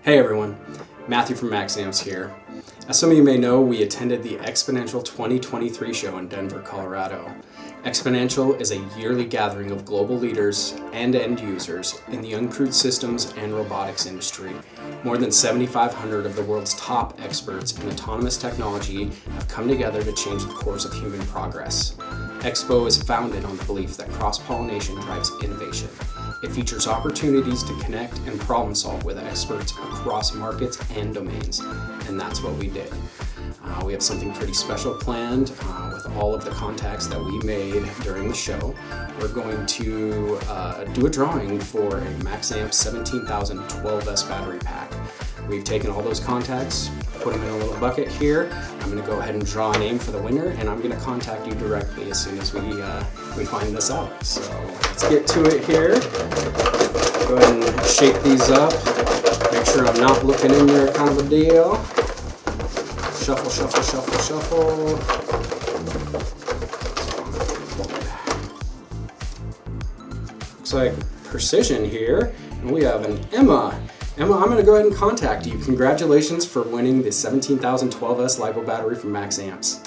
Hey everyone, Matthew from MaxAmps here. As some of you may know, we attended the Exponential 2023 show in Denver, Colorado. Exponential is a yearly gathering of global leaders and end users in the uncrewed systems and robotics industry. More than 7,500 of the world's top experts in autonomous technology have come together to change the course of human progress. Expo is founded on the belief that cross-pollination drives innovation. It features opportunities to connect and problem solve with experts across markets and domains, and that's what we did. We have something pretty special planned with all of the contacts that we made during the show. We're going to do a drawing for a MaxAmps 17012S battery pack. We've taken all those contacts, put them in a little bucket here. I'm going to go ahead and draw a name for the winner, and I'm going to contact you directly as soon as we find this out. So let's get to it here. Go ahead and shake these up. Make sure I'm not looking in there, kind of a deal. Shuffle, shuffle, shuffle, shuffle. Looks like precision here. And we have an Emma. Emma, I'm going to go ahead and contact you. Congratulations for winning the 17012S LiPo battery from MaxAmps.